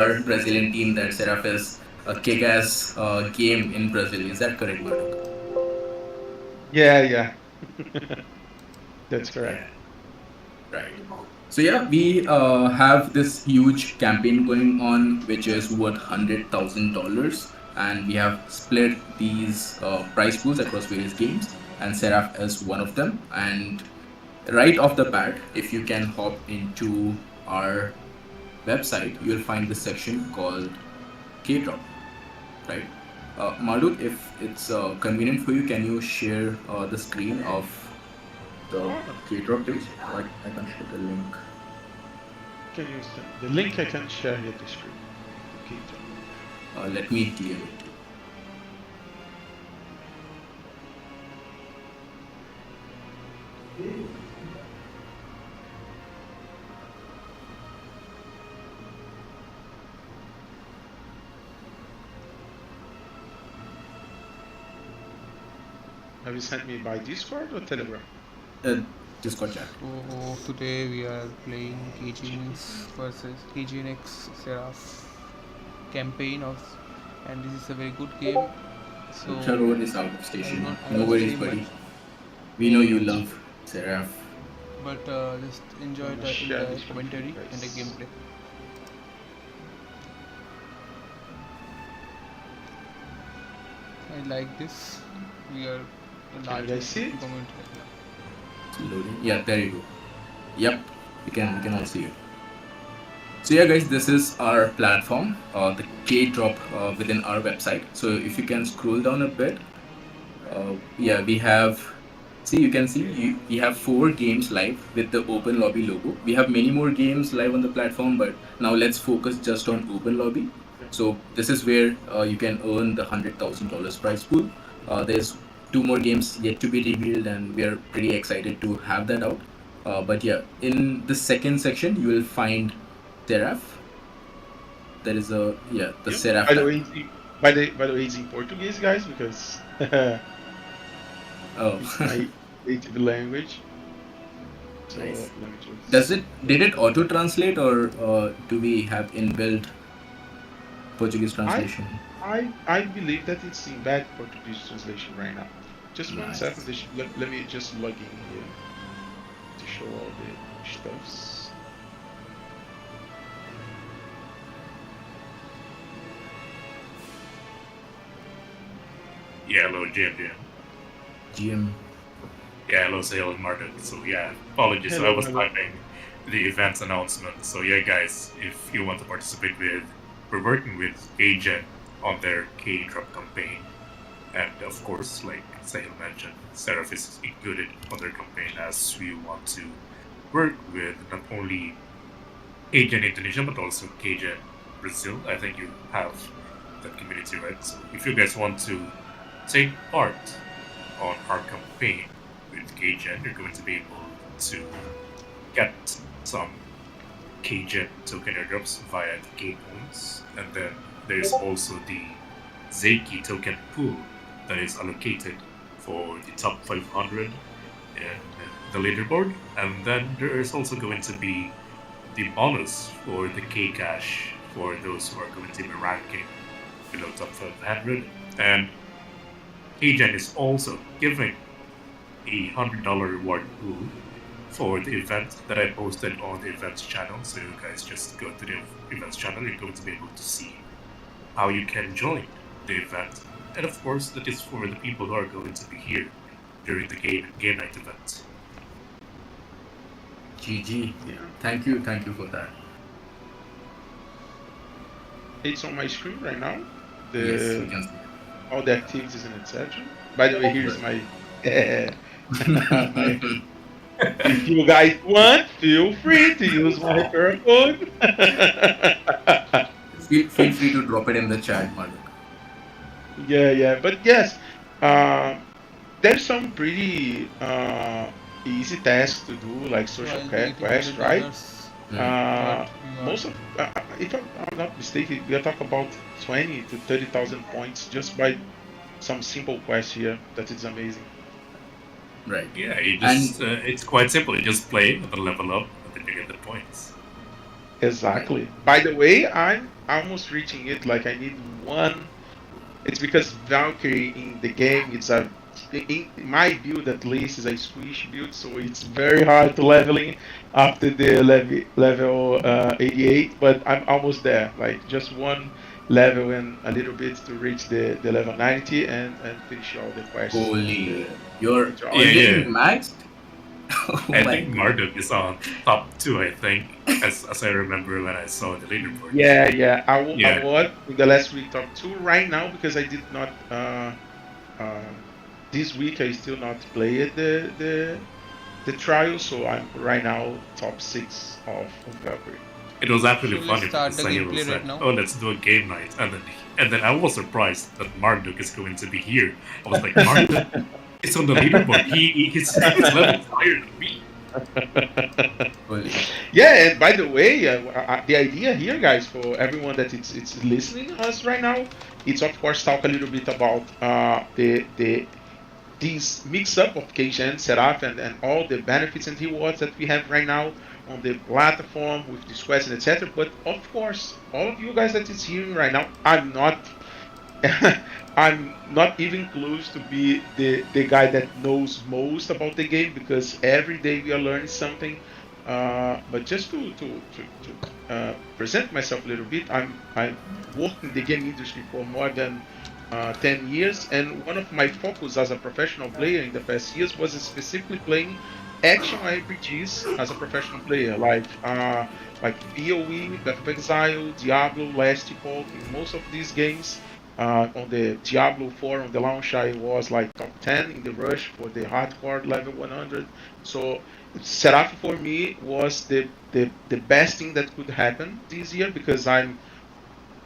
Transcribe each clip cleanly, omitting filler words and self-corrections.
our Brazilian team that Seraph is a kick-ass game in Brazil. Is that correct, Marduk? Yeah, yeah. That's correct. Yeah. Right. So yeah, we have this huge campaign going on, which is worth $100,000, and we have split these prize pools across various games, and Seraph is one of them. And right off the bat, if you can hop into our website, you'll find this section called K-Drop, right? Marduk, if it's convenient for you, can you share the screen of the Oh, K-Drop page? I can put the link. can you send the link? I can share here the screen. Okay. Let me clear it. Have you sent me by Discord or Telegram? Uh, Discord chat. So today we are playing KGeN versus KGeNX Seraph campaign of, and this is a very good game. So Chalo is out of station. I No won't worries, say buddy. much, We know you love Seraph. but just enjoy I'm gonna the share this with you commentary and the guys. gameplay. I like this. We are a Can you large guys see it? commentary. It's loading. Yeah, there you go. Yep, we can all see it. So yeah, guys, this is our platform, the K drop within our website. So if you can scroll down a bit, yeah, we have. See, you can see we have 4 games live with the Open Lobby logo. We have many more games live on the platform, but now let's focus just on Open Lobby. So this is where you can earn the $100,000 prize pool. There's 2 more games yet to be revealed, and we are pretty excited to have that out. But yeah, in the second section, you will find Seraph. There is a the Yep. Seraph By the tab. way, by the way, it's in Portuguese, guys, because Oh, it's my native language. So nice. let me just. Did it auto translate, or do we have inbuilt Portuguese I translation? I believe that it's in bad Portuguese translation right now. Just one second. Nice. Let me just log in here to show all the stuffs. Yeah, hello, Jim. GM. Yeah, hello, Sales Martin. So, yeah, apologies. I Hello, was hello. typing the events announcement. So, yeah, guys, if you want to participate we're working with KGeN on their K-Drop campaign. And, of course, like Sahil mentioned, Seraph is included on their campaign as we want to work with not only KGeN Indonesia, but also KGeN Brazil. I think you have that community, right? So, if you guys want to take part on our campaign with KGeN, you're going to be able to get some KGeN token airdrops via the K points, and then there's also the Zeiki token pool that is allocated for the top 500 in the leaderboard, and then there is also going to be the bonus for the K cash for those who are going to be ranking below top 500, and KGeN is also giving a $100 reward pool for the event that I posted on the events channel. So you guys just go to the events channel, you're going to be able to see how you can join the event. And of course, that is for the people who are going to be here during the game night event. GG. Yeah, Thank you for that. it's on my screen right now. Yes, we The can see. all the activities and etc. By the way, here's my. my if you guys want, feel free to use my referral code. Feel free to drop it in the chat, Marduk. Yeah. But yes, uh, there's some pretty easy tasks to do, like So social I'll be care getting quest, right? $100. Mm. What you Most of, if I'm not mistaken, we are talking about 20 to 30,000 points just by some simple quests here. That is amazing. Right. Yeah, you And just it's quite simple. You just play and then level up, and then you get the points. Exactly. By the way, almost reaching it. Like I need one. It's because Valkyrie in the game, in my build at least, is a squish build, so it's very hard to leveling after the level 88. But I'm almost there. Like just one level and a little bit to reach the level 90 and finish all the quests. Holy, you're Yeah, already maxed? Oh I my think God. Marduk is on top 2, I think, as I remember when I saw the leaderboard. Yeah. I Yeah. was in the last week top 2 right now because I did not. This week I still not played the trial, so I'm right now top 6 of Valkyrie. It was actually So let's funny start because the Sahil gameplay was like, right now. "Oh, let's do a game night," and then I was surprised that Marduk is going to be here. I was like, "Marduk is on the leaderboard. He's level higher than me." Holy. Yeah, and by the way, the idea here, guys, for everyone that it's listening to us right now, it's of course talk a little bit about this mix up of KGeN, Seraph, and all the benefits and rewards that we have right now on the platform with this question, etc. But of course, all of you guys that is hearing right now, I'm not I'm not even close to be the guy that knows most about the game because every day we are learning something. But just to present myself a little bit, I'm worked in the game industry for more than 10 years, and one of my focus as a professional player in the past years was specifically playing action RPGs as a professional player, like PoE, Path of Exile, Diablo, Last Epoch. In most of these games, on the Diablo 4 on the launch, I was like top 10 in the rush for the hardcore level 100. So Seraph for me was the best thing that could happen this year because I'm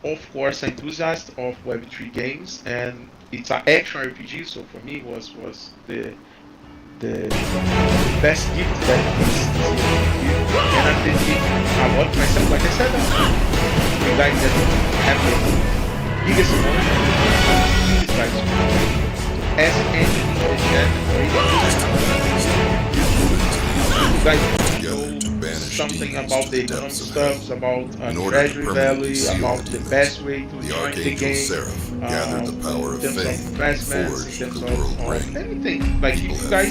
of course an enthusiast of Web3 games and it's an action RPG. So for me was the best gift that this year could give. And I'm dedicating a lot myself. Like I said, the guys that have the biggest emotion is like to ask anything in the chat. You guys know something about the economic stuff, about treasury value, about the best way to join the game, in terms of investments, in terms of anything. Like if you guys,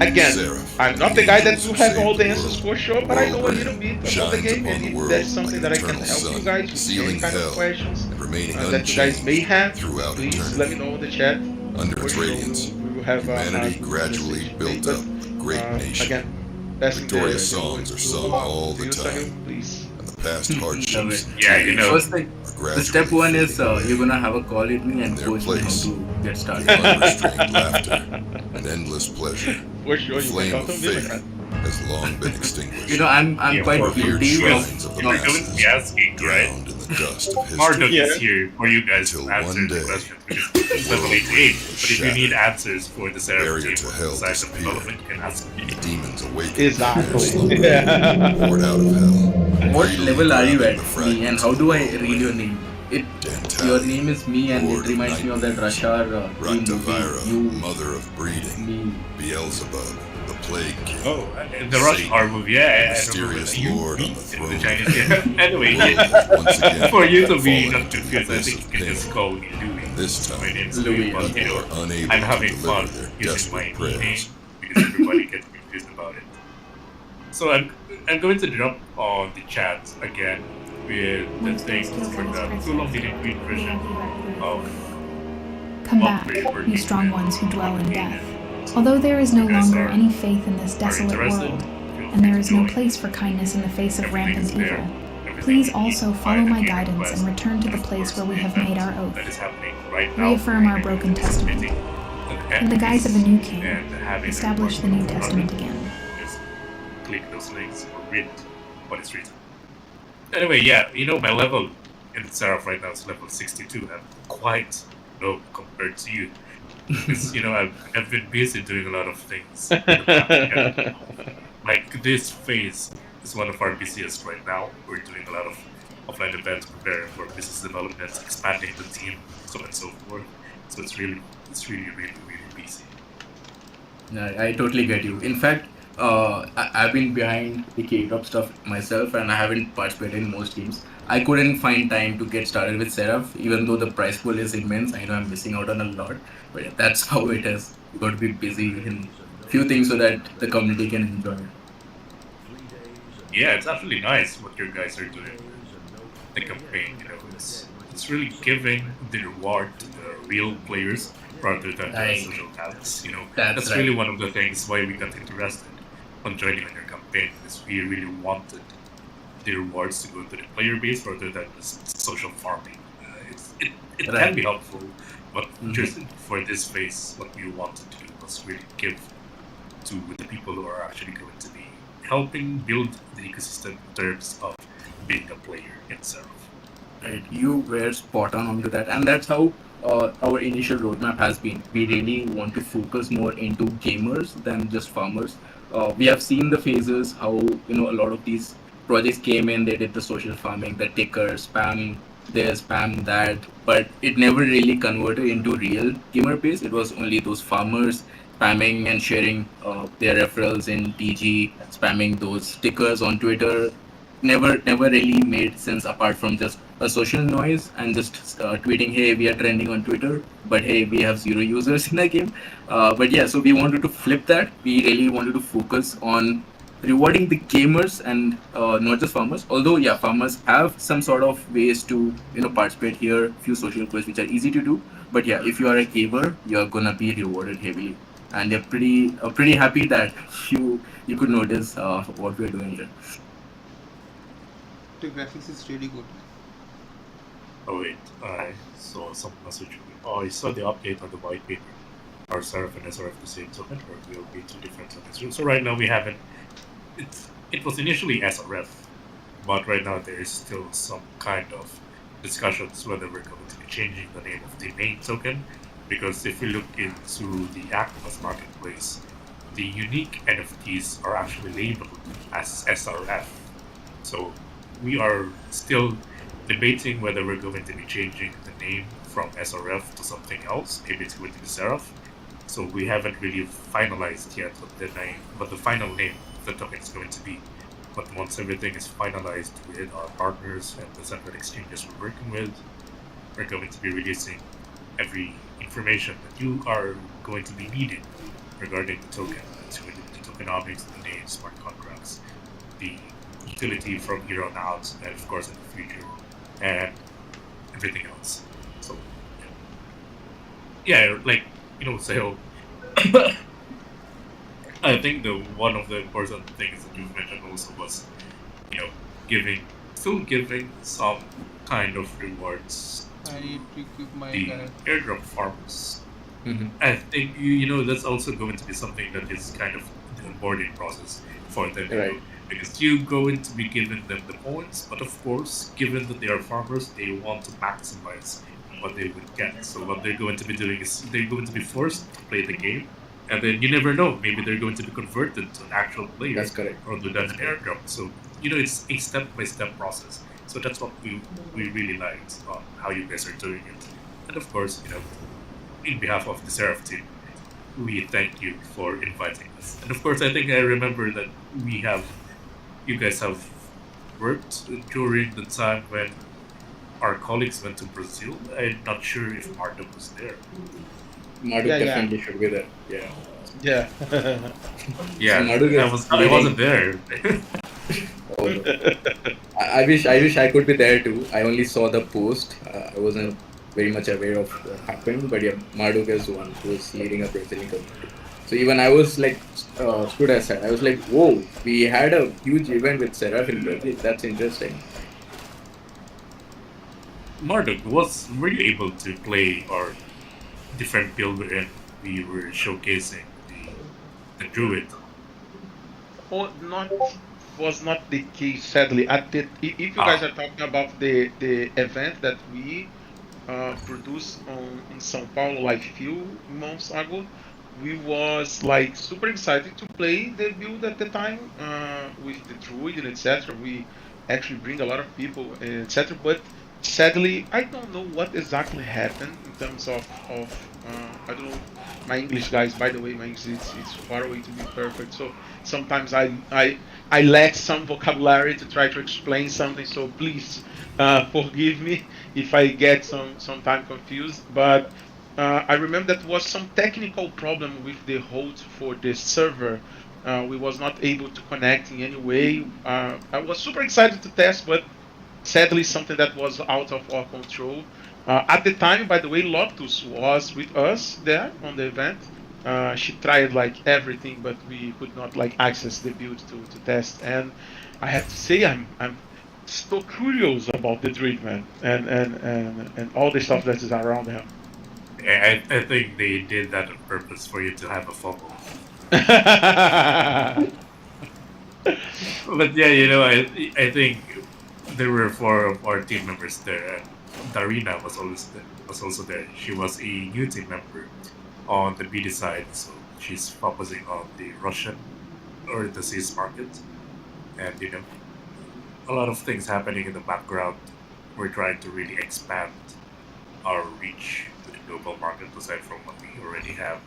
again, I'm not the guy that will have all the answers for sure, but I know a little bit about the game, and if there's something that I can help you guys with any kind of questions that you guys may have, please let me know in the chat. Under its radiance, We will have humanity gradually built up a great nation. Again, Victorious songs are sung all the time, please. and the past hardships Yeah, you know. First thing, the step one is you're gonna have a call with me and their coach me how place. to get started. unrestrained laughter and endless pleasure. For sure, The you flame can of count on me, faith man. has long been extinguished. You know, I'm Yeah, quite Revered guilty of shrines of the You're going to be masses asking, right? drowned in the dust of Marduk history. is here for you guys to Till answer one the day, questions because it's level 88. But if you need answers for the Seraph barrier team to or hell the size of disappeared. development, you can ask me. The demons awakened from Exactly. their slumber, Yeah. poured out of hell. what greedily level are you grabbing at, the me, and fragments how of do the I world read your away. name? It Dantali, your name is me, and Lord it of reminds me of that nightmares. Rashar dream Raktavira, movie. You, mother of breeding. me. Beelzebub, the plague king. Oh, the Rush Satan, Hour movie, yeah, I remember mysterious that. You lord on beat the the throne. Chinese. Yeah. Anyway, The world has once again for you to be fallen not into the confused, I abyss think of you can just pain. call me Louis. This My time, name's Louis, Louis, but you people know, are unable I'm to having deliver fun their using my desperate name prayers. because everybody gets confused about it. So I'm going to jump on the chat again with the things for the too long didn't read version of Come back, you strong ones who dwell in death. Although there is no longer any faith in this desolate world, and there is no place for kindness in the face of rampant evil, please also follow my guidance and return to the place where we have made our oath. that is happening right now. Reaffirm our broken testament. In the guise of a new king, And having establish the New Testament again. Just click those links or read what is written. Anyway, yeah, you know, my level in Seraph right now is level 62. I'm quite low compared to you. Because, you know, I've been busy doing a lot of things. in the past. Like, this phase is one of our busiest right now. We're doing a lot of offline events, preparing for business development, expanding the team, so on and so forth. So it's really, really busy. No, I totally get you. In fact, I've been behind the K-drop stuff myself, and I haven't participated in most games. I couldn't find time to get started with Seraph, even though the price pool is immense. I know I'm missing out on a lot, but yeah, that's how it is. You got to be busy in few things so that the community can enjoy it. Yeah, it's actually nice what you guys are doing with the campaign. You know, it's really giving the reward to the real players rather than the Right. social talents. You know, That's that's right. really one of the things why we got interested on joining on your campaign, because we really wanted the rewards to go to the player base rather than just social farming. It can Right. be helpful, but Mhm. just for this phase, what we wanted to do was really give to the people who are actually going to be helping build the ecosystem in terms of being a player itself. Right, you were spot on onto that, and that's how our initial roadmap has been. We really want to focus more into gamers than just farmers. We have seen the phases how a lot of these projects came in. They did the social farming, the ticker spam, this spam that, but it never really converted into real gamer base. It was only those farmers spamming and sharing their referrals in TG, spamming those stickers on Twitter. Never really made sense apart from just a social noise and just tweeting, hey, we are trending on Twitter, but hey, we have zero users in the game. But yeah, so we wanted to flip that. We really wanted to focus on rewarding the gamers and not just farmers. Although yeah, farmers have some sort of ways to participate here, few social quests which are easy to do. But yeah, if you are a gamer, you're gonna be rewarded heavily, and they're pretty happy that you could notice what we're doing here. The graphics is really good. Oh wait, I saw some message. Oh, I saw the update on the white paper. Are Seraph and SRF the same token, or will be two different tokens? So right now we haven't. It was initially SRF, but right now there is still some kind of discussions whether we're going to be changing the name of the main token, because if we look into the Activus marketplace, the unique NFTs are actually labeled as SRF. So we are still debating whether we're going to be changing the name from SRF to something else. Maybe it's going to be Seraph. So we haven't really finalized yet what the final name of the token is going to be. But once everything is finalized with our partners and the separate exchanges we're working with, we're going to be releasing every information that you are going to be needing regarding the token, the tokenomics, the names, smart contracts, the utility from here on out, and of course in the future, and everything else. So yeah, like Sahil, I think the one of the important things that you've mentioned also was still giving some kind of rewards I to need to equip my the character. airdrop farmers. Mhm. I think that's also going to be something that is kind of the onboarding process for them, Right. because you going to be giving them the points, but of course, given that they are farmers, they want to maximize what they would get. So what they're going to be doing is they're going to be forced to play the game, and then you never know, maybe they're going to be converted to an actual player That's correct. rather than an airdrop. So it's a step-by-step process. So that's what we really liked on how you guys are doing it, and of course, in behalf of the Seraph team, we thank you for inviting us. And of course, I think I remember that you guys have worked during the time when our colleagues went to Brazil. I'm not sure if Marta was there. Marduk Yeah, yeah, definitely should be there. Yeah. yeah. Yeah, Marduk is I wasn't leading. there. Oh, no. I wish I could be there too. I only saw the post. I wasn't very much aware of what happened, but yeah, Marduk is the one who is leading a Brazilian community. So even I was like stood aside. I was like, whoa, we had a huge event with Seraph in Brazil. That's interesting. Marduk, were you able to play our different build wherein we were showcasing the druid? Oh, not was not the case, sadly. If you guys Ah, are talking about the event that we produced in São Paulo like few months ago, we was like super excited to play the build at the time with the druid and etc. We actually bring a lot of people and etc. But sadly, I don't know what exactly happened in terms of I don't know. My English, guys, by the way, my English it's far away to be perfect. So sometimes I lack some vocabulary to try to explain something. So please forgive me if I get sometime confused. But I remember that was some technical problem with the host for the server. We was not able to connect in any way. I was super excited to test, but sadly something that was out of our control. At the time, by the way, Lotus was with us there on the event. She tried like everything, but we could not like access the build to test. And I have to say, I'm so curious about the treatment and all the stuff that is around him. I think they did that on purpose for you to have a FOMO. But yeah, I think there were four of our team members there, and Darina was also there. She was a new team member on the BD side, so she's focusing on the Russian or the CIS market, and a lot of things happening in the background. We're trying to really expand our reach to the global market aside from what we already have,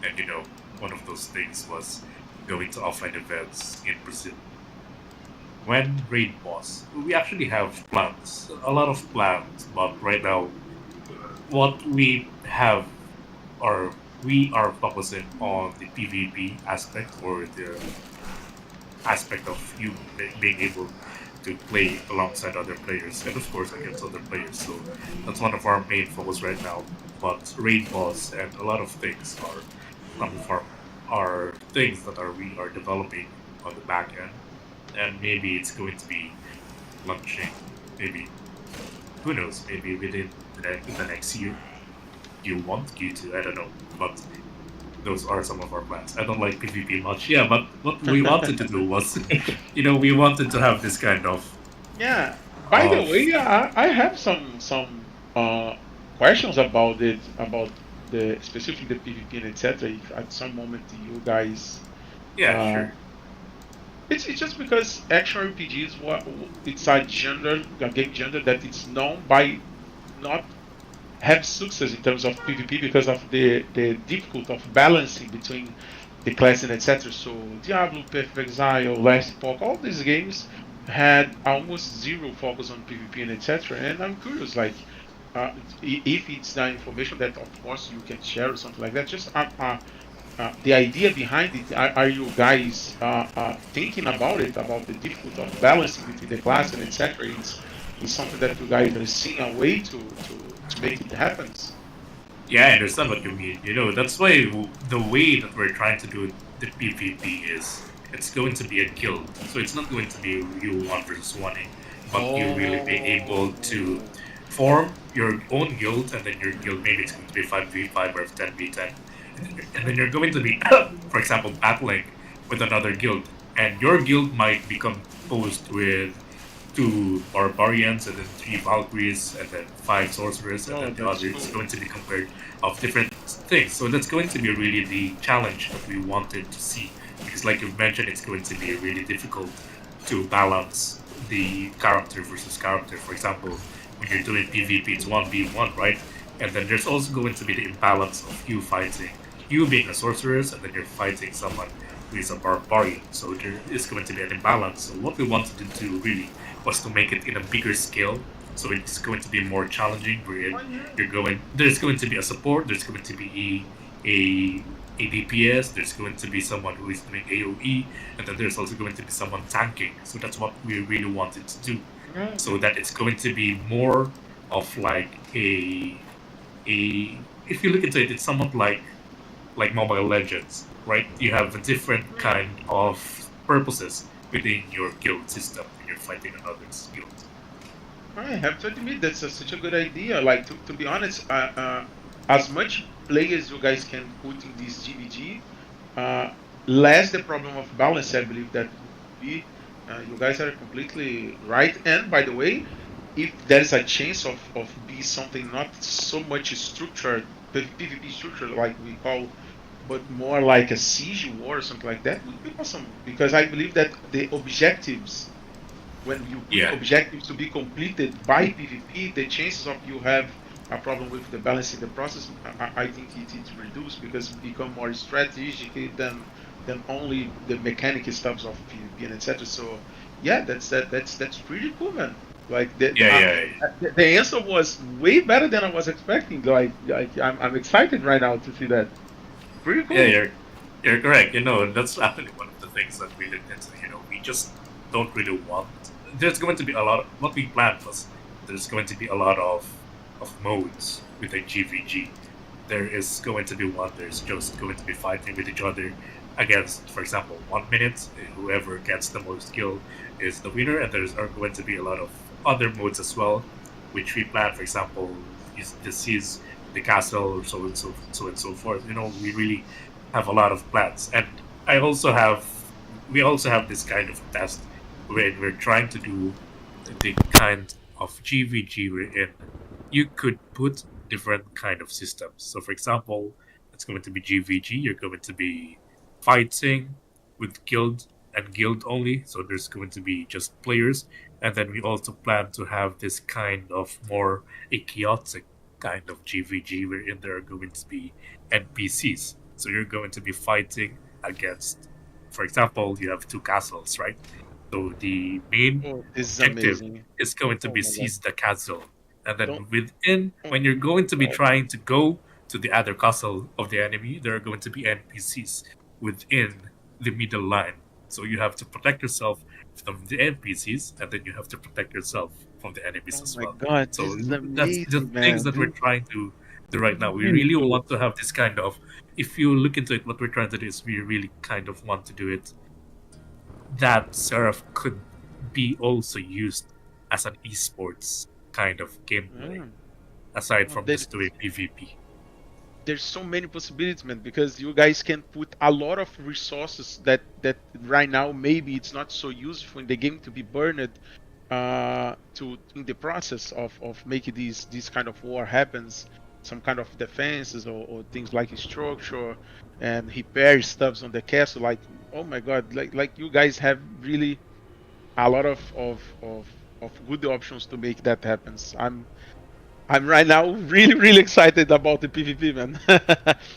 and one of those things was going to offline events in Brazil. When raid was, we actually have plans, a lot of plans, but right now, what we have are we are focusing on the PvP aspect or the aspect of you being able to play alongside other players and of course against other players. So that's one of our main focus right now. But raid boss and a lot of things are some of our things that we are developing on the back end, and maybe it's going to be launching. Maybe who knows? Maybe within the next year, Q1, Q2. I don't know, but those are some of our plans. I don't like PvP much, yeah, but what we wanted to do was, we wanted to have this kind Yeah. By the of way, I have some questions about it, about the specifically the PvP and etc. If at some moment you guys, yeah, uh, sure, it's just because action RPGs it's a a game genre that it's known by not have success in terms of PvP because of the difficulty of balancing between the class and etc. So Diablo, Path of Exile, Last Epoch, all these games had almost zero focus on PvP and etc. And I'm curious, like, if it's the information that of course you can share or something like that, just the idea behind it. Are you guys thinking about it, about the difficulty of balancing between the class and etc.? It's something that you guys are seeing a way to make it happen. yeah, I understand what you mean. That's why the way that we're trying to do the PvP is it's going to be a guild, so it's not going to be you one versus one, but you really being able to form your own guild, and then your guild maybe it's going to be 5v5 or 10v10, and then you're going to be, for example, battling with another guild, and your guild might be composed with two barbarians and then three valkyries and then five sorcerers, and then the other is going to be compared of different things. So that's going to be really the challenge that we wanted to see, because like you've mentioned, it's going to be really difficult to balance the character versus character. For example, when you're doing PvP, it's 1v1, right? And then there's also going to be the imbalance of you being a sorceress, and then you're fighting someone who is a barbarian. So there is going to be an imbalance. So what we wanted to do really was to make it in a bigger scale. So it's going to be more challenging. Where there's going to be a support. There's going to be a DPS. There's going to be someone who is doing AOE, and then there's also going to be someone tanking. So that's what we really wanted to do. So that it's going to be more of like a if you look into it, it's somewhat like Mobile Legends, right? You have a different kind of purposes within your guild system when you're fighting another's guild. I have to admit that's such a good idea. Like to be honest, as much players you guys can put in this GBG, less the problem of balance. I believe that would be. You guys are completely right. And by the way, if there's a chance of be something not so much structured, PvP structure like we call, but more like a siege war or something like that would be awesome. Because I believe that the objectives when you put Yeah. objectives to be completed by PvP, the chances of you have a problem with the balance in the process, I think it's reduced because it become more strategic than only the mechanic stuffs of PvP and etc. So yeah, that's pretty cool, man. Like Yeah. the answer was way better than I was expecting. Like I'm excited right now to see that. Pretty Yeah, cool. you're correct. You know, that's actually one of the things that we looked into. You know, we just don't really want. There's going to be a lot. What we planned was there's going to be a lot of modes with a GVG. There is going to be one. There's just going to be fighting with each other against, for example, 1 minute. Whoever gets the most kill is the winner, and there's are going to be a lot of other modes as well, which we planned. For example, is the seas, the castle, or so and so forth. You know, we really have a lot of plans, and I also have. We also have this kind of test where we're trying to do the kind of GVG we're in. You could put different kind of systems. So, for example, it's going to be GVG. You're going to be fighting with guild and guild only. So there's going to be just players, and then we also plan to have this kind of more a chaotic kind of GVG wherein there are going to be NPCs. So you're going to be fighting against, for example, you have two castles, right? So the main Oh, this is objective amazing. is going to Oh be my god. seize the castle, and then Don't. within Oh, when you're going to be oh, trying to go to the other castle of the enemy, there are going to be NPCs within the middle line. So you have to protect yourself from the NPCs, and then you have to protect yourself from the enemies oh as my well. god. This So is that's the amazing, things man. that we're trying to do right This now. is We really really cool. want to have this kind of. If you look into it, what we're trying to do is we really kind of want to do it that Seraph could be also used as an esports kind of gameplay, Mm. aside Oh, from just doing PvP. there's so many possibilities, man, because you guys can put a lot of resources that right now maybe it's not so useful in the game to be burned to in the process of making these kind of war happens, some kind of defenses or things like structure and repair stuffs on the castle. Like, oh my god, like you guys have really a lot of good options to make that happens. I'm right now really excited about the PvP, man.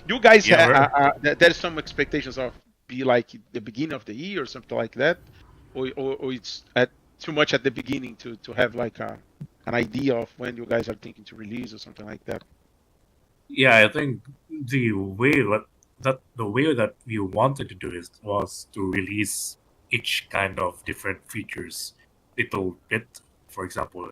You guys Yeah, have we're there's some expectations of be like the beginning of the year or something like that, or it's at too much at the beginning to have like an idea of when you guys are thinking to release or something like that. yeah. I think the way that we wanted to do it was to release each kind of different features little bit. For example,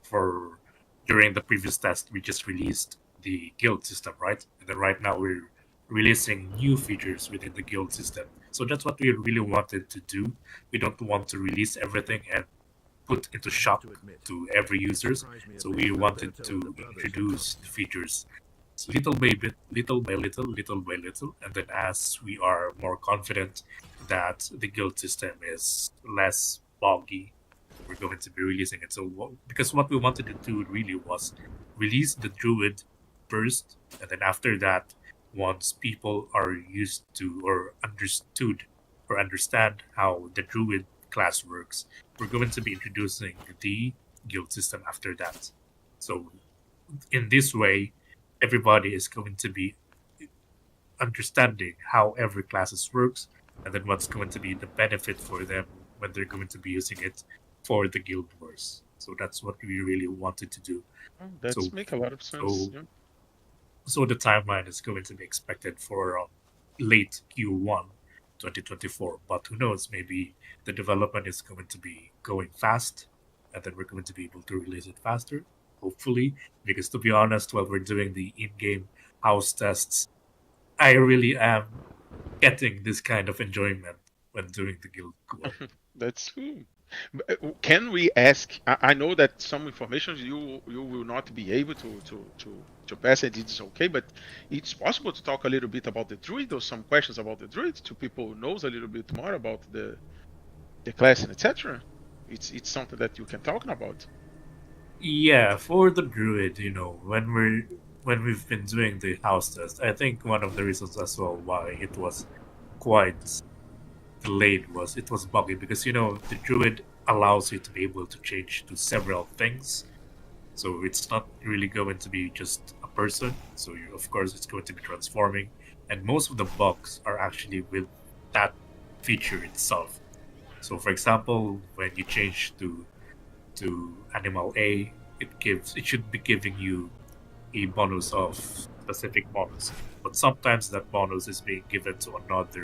for during the previous test, we just released the guild system, right? And then right now we're releasing new features within the guild system. So that's what we really wanted to do. We don't want to release everything and put into shock to every users. So we wanted to introduce the features little by bit, little by little, and then as we are more confident that the guild system is less boggy, we're going to be releasing it. So because what we wanted to do really was release the druid first, and then after that, once people are used to or understood or understand how the druid class works, we're going to be introducing the guild system after that. So in this way, everybody is going to be understanding how every classes works, and then what's going to be the benefit for them when they're going to be using it for the guild wars. So that's what we really wanted to do. Oh, So that's make a lot of sense. so Yeah. so the timeline is going to be expected for late Q1 2024. But who knows? Maybe the development is going to be going fast, and then we're going to be able to release it faster. Hopefully, because to be honest, while we're doing the in-game house tests, I really am getting this kind of enjoyment when doing the guild war. That's cool. Can we ask? I know that some information you will not be able to pass it. It's okay, but it's possible to talk a little bit about the druid or some questions about the druid to people who knows a little bit more about the class and etc. It's something that you can talk about. Yeah, for the druid, you know, when we've been doing the house test, I think one of the reasons as well why it was quite delayed was it was buggy because you know the druid allows you to be able to change to several things. So it's not really going to be just a person. So of course it's going to be transforming, and most of the bugs are actually with that feature itself. So for example, when you change to animal A, it should be giving you a bonus of specific bonus, but sometimes that bonus is being given to another